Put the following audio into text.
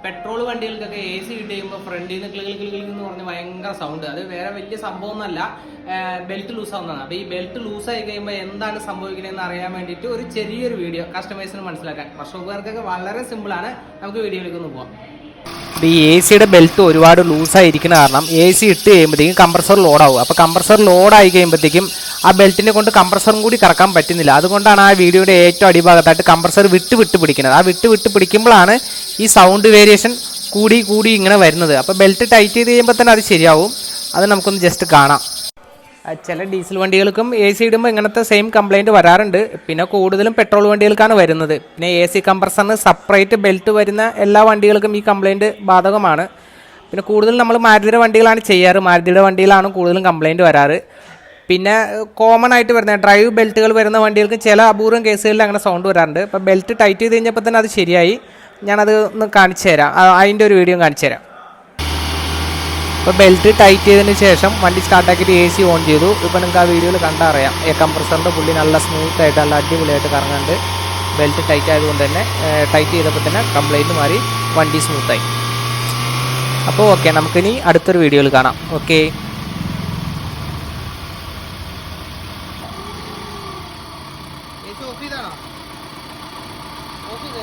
Petrol വണ്ടികൾക്കൊക്കെ A C ഇട്ട് കഴിയുമ്പോൾ ഫ്രണ്ടിൽ നിന്ന് കിളികൾ എന്ന് പറഞ്ഞ് ഭയങ്കര സൗണ്ട്. അത് വേറെ വലിയ സംഭവമൊന്നുമല്ല, ബെൽറ്റ് ലൂസ് ആവുന്നതാണ്. അപ്പോൾ ഈ ബെൽറ്റ് ലൂസ് ആയി കഴിയുമ്പോൾ എന്താണ് സംഭവിക്കുന്നതെന്ന് അറിയാൻ വേണ്ടിയിട്ട് ഒരു ചെറിയൊരു വീഡിയോ കസ്റ്റമേഴ്സിന് മനസ്സിലാക്കാൻ. വർഷോപ്പുകാർക്കൊക്കെ വളരെ സിമ്പിളാണ്. നമുക്ക് വീഡിയോയിലേക്ക് ഒന്ന് പോകാം. ഈ എ സിയുടെ ബെൽറ്റ് ഒരുപാട് ലൂസായിരിക്കുന്ന കാരണം എ സി ഇട്ട് കഴിയുമ്പോഴത്തേക്കും കംപ്രസർ ലോഡാവും. അപ്പോൾ കംപ്രസർ ലോഡായി കഴിയുമ്പോഴത്തേക്കും ആ ബെൽറ്റിനെ കൊണ്ട് കംപ്രസറും കൂടി കറക്കാൻ പറ്റുന്നില്ല. അതുകൊണ്ടാണ് ആ വീഡിയോയുടെ ഏറ്റവും അടിഭാഗത്തായിട്ട് കംപ്രസർ വിട്ട് പിടിക്കുന്നത്. ആ വിട്ട് പിടിക്കുമ്പോഴാണ് ഈ സൗണ്ട് വേരിയേഷൻ കൂടി ഇങ്ങനെ വരുന്നത്. അപ്പോൾ ബെൽറ്റ് ടൈറ്റ് ചെയ്ത് കഴിയുമ്പോൾ തന്നെ അത് ശരിയാവും. അത് നമുക്കൊന്ന് ജസ്റ്റ് കാണാം. ചില ഡീസൽ വണ്ടികൾക്കും എ സി ഇടുമ്പോൾ ഇങ്ങനത്തെ സെയിം കംപ്ലയിൻറ്റ് വരാറുണ്ട്. പിന്നെ കൂടുതലും പെട്രോൾ വണ്ടികൾക്കാണ് വരുന്നത്. പിന്നെ എ സി കംപ്രസറിന് സെപ്പറേറ്റ് ബെൽറ്റ് വരുന്ന എല്ലാ വണ്ടികൾക്കും ഈ കംപ്ലയിൻറ്റ് ബാധകമാണ്. പിന്നെ കൂടുതൽ നമ്മൾ മാരുതിയുടെ വണ്ടികളാണ് ചെയ്യാറ്. മാരുതിയുടെ വണ്ടിയിലാണ് കൂടുതലും കംപ്ലയിൻറ്റ് വരാറ്. പിന്നെ കോമൺ ആയിട്ട് വരുന്ന ഡ്രൈവ് ബെൽറ്റുകൾ വരുന്ന വണ്ടികൾക്ക് ചില അപൂർവം കേസുകളിൽ അങ്ങനെ സൗണ്ട് വരാറുണ്ട്. അപ്പോൾ ബെൽറ്റ് ടൈറ്റ് ചെയ്ത് കഴിഞ്ഞപ്പോൾ തന്നെ അത് ശരിയായി. ഞാനത് ഒന്ന് കാണിച്ചു തരാം, അതിൻ്റെ ഒരു വീഡിയോ കാണിച്ചു തരാം. അപ്പോൾ ബെൽറ്റ് ടൈറ്റ് ചെയ്തതിന് ശേഷം വണ്ടി സ്റ്റാർട്ടാക്കിയിട്ട് എ സി ഓൺ ചെയ്തു. ഇപ്പോൾ നിങ്ങൾക്ക് ആ വീഡിയോയിൽ കണ്ടറിയാം, കംപ്രസറിൻ്റെ പുള്ളി നല്ല സ്മൂത്തായിട്ട് നല്ല അടിപൊളിയായിട്ട് കറങ്ങുന്നുണ്ട്. ബെൽറ്റ് ടൈറ്റ് ആയതുകൊണ്ട് തന്നെ ടൈറ്റ് ചെയ്തപ്പോൾ തന്നെ കംപ്ലൈൻറ്റ് മാറി, വണ്ടി സ്മൂത്തായി. അപ്പോൾ ഓക്കെ, നമുക്കിനി അടുത്തൊരു വീഡിയോയിൽ കാണാം. ഓക്കെ. ഓഫ് ചെയ്താണോ? ഓഫ് ചെയ്ത്